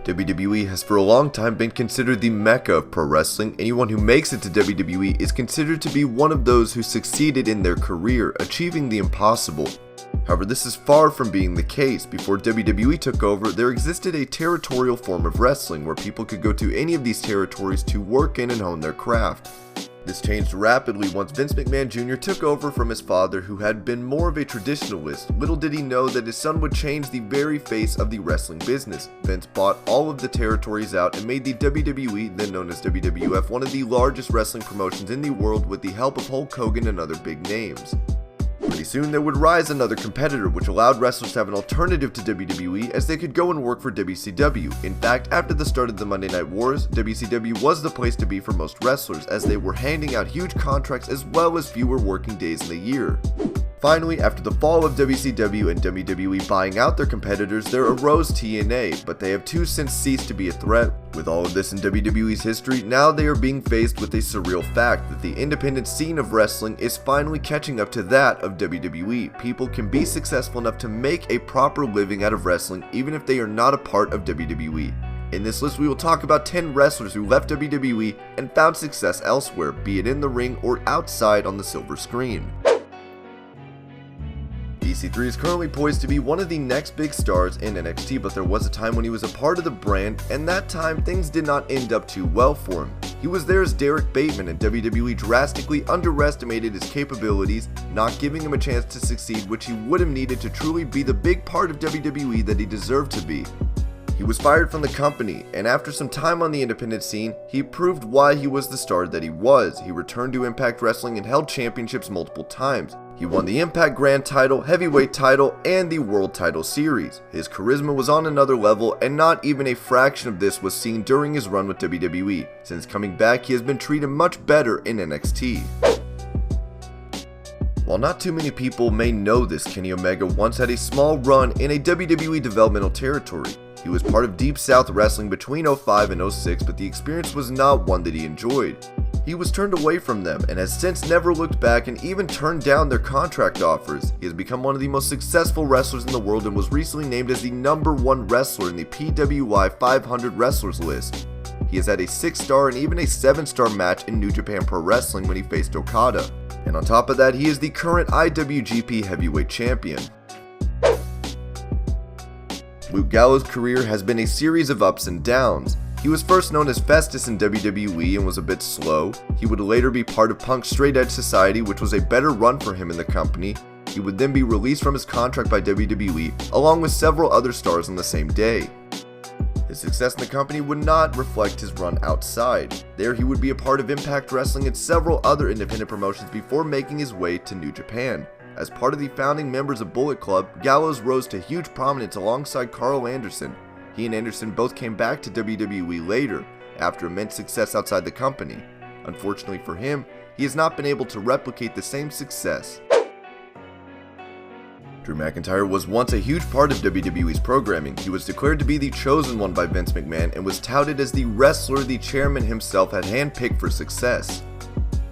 WWE has for a long time been considered the mecca of pro wrestling. Anyone who makes it to WWE is considered to be one of those who succeeded in their career, achieving the impossible. However, this is far from being the case. Before WWE took over, there existed a territorial form of wrestling where people could go to any of these territories to work in and hone their craft. This changed rapidly once Vince McMahon Jr. took over from his father, who had been more of a traditionalist. Little did he know that his son would change the very face of the wrestling business. Vince bought all of the territories out and made the WWE, then known as WWF, one of the largest wrestling promotions in the world with the help of Hulk Hogan and other big names. Pretty soon there would rise another competitor, which allowed wrestlers to have an alternative to WWE as they could go and work for WCW. In fact, after the start of the Monday Night Wars, WCW was the place to be for most wrestlers, as they were handing out huge contracts as well as fewer working days in the year. Finally, after the fall of WCW and WWE buying out their competitors, there arose TNA, but they have since ceased to be a threat. With all of this in WWE's history, now they are being faced with a surreal fact that the independent scene of wrestling is finally catching up to that of WWE. People can be successful enough to make a proper living out of wrestling even if they are not a part of WWE. In this list, we will talk about 10 wrestlers who left WWE and found success elsewhere, be it in the ring or outside on the silver screen. EC3 is currently poised to be one of the next big stars in NXT, but there was a time when he was a part of the brand, and that time things did not end up too well for him. He was there as Derek Bateman, and WWE drastically underestimated his capabilities, not giving him a chance to succeed, which he would have needed to truly be the big part of WWE that he deserved to be. He was fired from the company, and after some time on the independent scene, he proved why he was the star that he was. He returned to Impact Wrestling and held championships multiple times. He won the Impact Grand title, Heavyweight title, and the World title series. His charisma was on another level, and not even a fraction of this was seen during his run with WWE. Since coming back, he has been treated much better in NXT. While not too many people may know this, Kenny Omega once had a small run in a WWE developmental territory. He was part of Deep South Wrestling between 05 and 06, but the experience was not one that he enjoyed. He was turned away from them and has since never looked back and even turned down their contract offers. He has become one of the most successful wrestlers in the world and was recently named as the #1 wrestler in the PWI 500 wrestlers list. He has had a 6-star and even a 7-star match in New Japan Pro Wrestling when he faced Okada. And on top of that, he is the current IWGP Heavyweight Champion. Luke Gallows' career has been a series of ups and downs. He was first known as Festus in WWE and was a bit slow. He would later be part of Punk's Straight Edge Society, which was a better run for him in the company. He would then be released from his contract by WWE, along with several other stars on the same day. His success in the company would not reflect his run outside. There he would be a part of Impact Wrestling and several other independent promotions before making his way to New Japan. As part of the founding members of Bullet Club, Gallows rose to huge prominence alongside Carl Anderson. He and Anderson both came back to WWE later, after immense success outside the company. Unfortunately for him, he has not been able to replicate the same success. Drew McIntyre was once a huge part of WWE's programming. He was declared to be the chosen one by Vince McMahon and was touted as the wrestler the chairman himself had handpicked for success.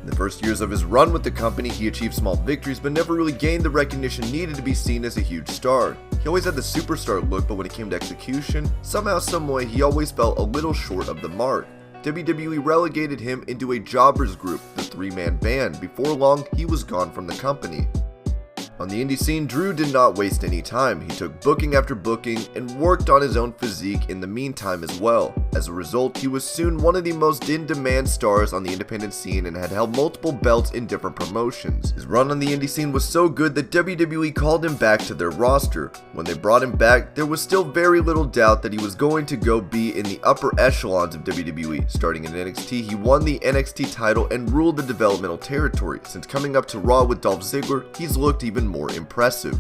In the first years of his run with the company, he achieved small victories but never really gained the recognition needed to be seen as a huge star. He always had the superstar look, but when it came to execution, somehow someway he always fell a little short of the mark. WWE relegated him into a jobbers group, the 3-man band. Before long, he was gone from the company. On the indie scene, Drew did not waste any time. He took booking after booking and worked on his own physique in the meantime as well. As a result, he was soon one of the most in-demand stars on the independent scene and had held multiple belts in different promotions. His run on the indie scene was so good that WWE called him back to their roster. When they brought him back, there was still very little doubt that he was going to go be in the upper echelons of WWE. Starting in NXT, he won the NXT title and ruled the developmental territory. Since coming up to Raw with Dolph Ziggler, he's looked even more impressive.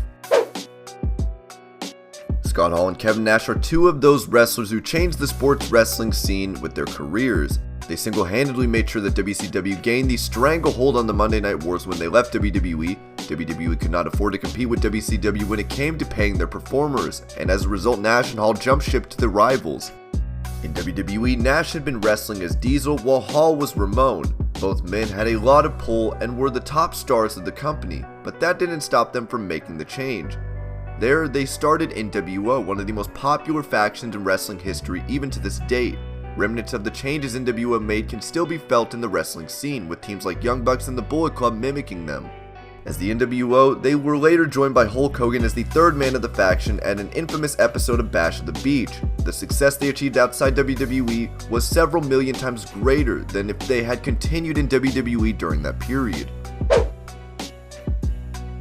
Scott Hall and Kevin Nash are two of those wrestlers who changed the sports wrestling scene with their careers. They single-handedly made sure that WCW gained the stranglehold on the Monday Night Wars when they left WWE. WWE could not afford to compete with WCW when it came to paying their performers, and as a result, Nash and Hall jumped ship to the rivals. In WWE, Nash had been wrestling as Diesel while Hall was Ramon. Both men had a lot of pull and were the top stars of the company, but that didn't stop them from making the change. There, they started NWO, one of the most popular factions in wrestling history even to this date. Remnants of the changes NWO made can still be felt in the wrestling scene, with teams like Young Bucks and the Bullet Club mimicking them. As the NWO, they were later joined by Hulk Hogan as the third man of the faction at an infamous episode of Bash at the Beach. The success they achieved outside WWE was several million times greater than if they had continued in WWE during that period.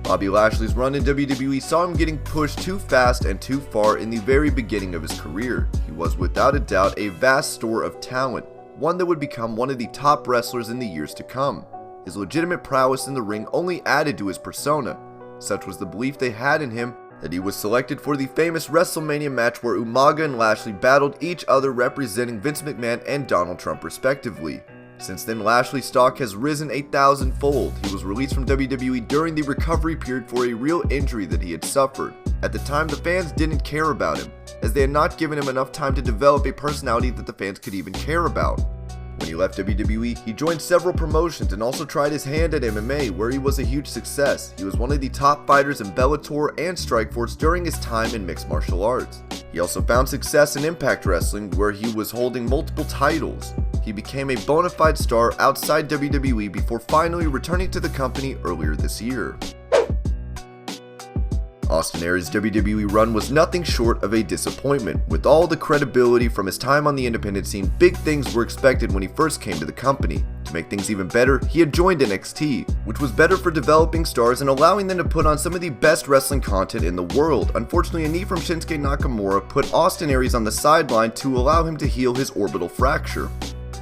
Bobby Lashley's run in WWE saw him getting pushed too fast and too far in the very beginning of his career. He was without a doubt a vast store of talent, one that would become one of the top wrestlers in the years to come. His legitimate prowess in the ring only added to his persona. Such was the belief they had in him that he was selected for the famous WrestleMania match where Umaga and Lashley battled each other representing Vince McMahon and Donald Trump respectively. Since then, Lashley's stock has risen 1,000-fold. He was released from WWE during the recovery period for a real injury that he had suffered. At the time, the fans didn't care about him, as they had not given him enough time to develop a personality that the fans could even care about. When he left WWE, he joined several promotions and also tried his hand at MMA, where he was a huge success. He was one of the top fighters in Bellator and Strikeforce during his time in mixed martial arts. He also found success in Impact Wrestling, where he was holding multiple titles. He became a bona fide star outside WWE before finally returning to the company earlier this year. Austin Aries' WWE run was nothing short of a disappointment. With all the credibility from his time on the independent scene, big things were expected when he first came to the company. To make things even better, he had joined NXT, which was better for developing stars and allowing them to put on some of the best wrestling content in the world. Unfortunately, a knee from Shinsuke Nakamura put Austin Aries on the sideline to allow him to heal his orbital fracture.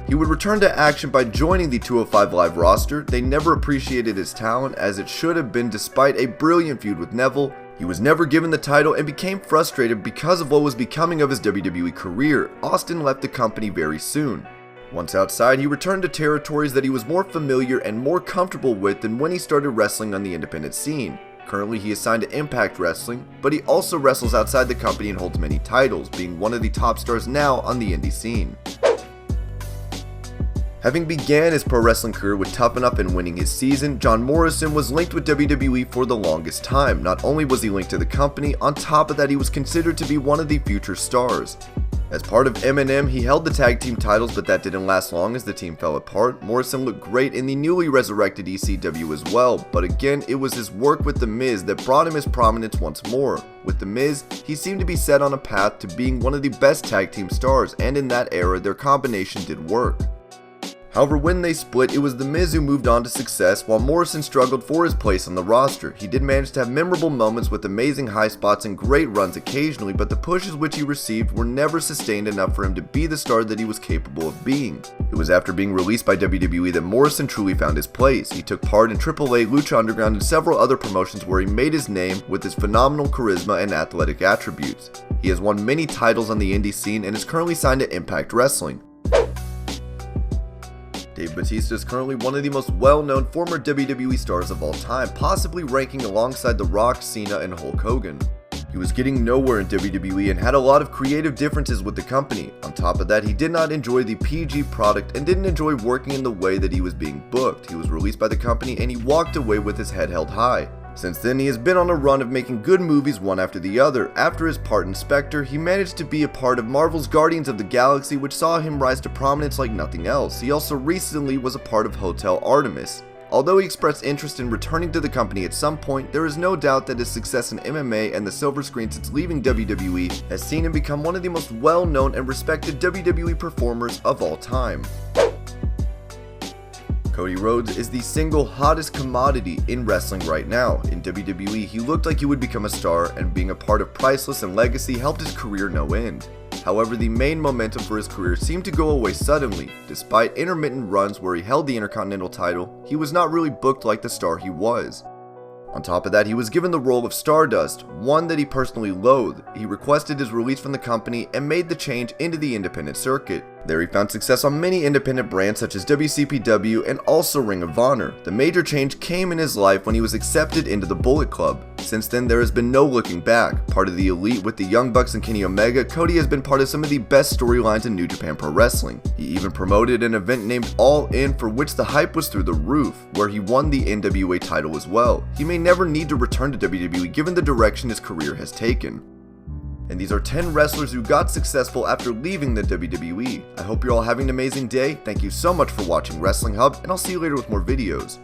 He would return to action by joining the 205 Live roster. They never appreciated his talent as it should have been. Despite a brilliant feud with Neville, he was never given the title and became frustrated because of what was becoming of his WWE career. Austin left the company very soon. Once outside, he returned to territories that he was more familiar and more comfortable with than when he started wrestling on the independent scene. Currently, he is signed to Impact Wrestling, but he also wrestles outside the company and holds many titles, being one of the top stars now on the indie scene. Having began his pro wrestling career with Tough Enough and winning his season, John Morrison was linked with WWE for the longest time. Not only was he linked to the company, on top of that he was considered to be one of the future stars. As part of M&M, he held the tag team titles, but that didn't last long as the team fell apart. Morrison looked great in the newly resurrected ECW as well, but again, it was his work with The Miz that brought him his prominence once more. With The Miz, he seemed to be set on a path to being one of the best tag team stars, and in that era, their combination did work. However, when they split, it was The Miz who moved on to success while Morrison struggled for his place on the roster. He did manage to have memorable moments with amazing high spots and great runs occasionally, but the pushes which he received were never sustained enough for him to be the star that he was capable of being. It was after being released by WWE that Morrison truly found his place. He took part in AAA, Lucha Underground, and several other promotions where he made his name with his phenomenal charisma and athletic attributes. He has won many titles on the indie scene and is currently signed to Impact Wrestling. Dave Bautista is currently one of the most well-known former WWE stars of all time, possibly ranking alongside The Rock, Cena, and Hulk Hogan. He was getting nowhere in WWE and had a lot of creative differences with the company. On top of that, he did not enjoy the PG product and didn't enjoy working in the way that he was being booked. He was released by the company and he walked away with his head held high. Since then, he has been on a run of making good movies one after the other. After his part in Spectre, he managed to be a part of Marvel's Guardians of the Galaxy, which saw him rise to prominence like nothing else. He also recently was a part of Hotel Artemis. Although he expressed interest in returning to the company at some point, there is no doubt that his success in MMA and the silver screen since leaving WWE has seen him become one of the most well-known and respected WWE performers of all time. Cody Rhodes is the single hottest commodity in wrestling right now. In WWE, he looked like he would become a star, and being a part of Priceless and Legacy helped his career no end. However, the main momentum for his career seemed to go away suddenly. Despite intermittent runs where he held the Intercontinental title, he was not really booked like the star he was. On top of that, he was given the role of Stardust, one that he personally loathed. He requested his release from the company and made the change into the independent circuit. There he found success on many independent brands such as WCPW and also Ring of Honor. The major change came in his life when he was accepted into the Bullet Club. Since then, there has been no looking back. Part of the elite with the Young Bucks and Kenny Omega, Cody has been part of some of the best storylines in New Japan Pro Wrestling. He even promoted an event named All In, for which the hype was through the roof, where he won the NWA title as well. He may never need to return to WWE given the direction his career has taken. And these are 10 wrestlers who got successful after leaving the WWE. I hope you're all having an amazing day. Thank you so much for watching Wrestling Hub, and I'll see you later with more videos.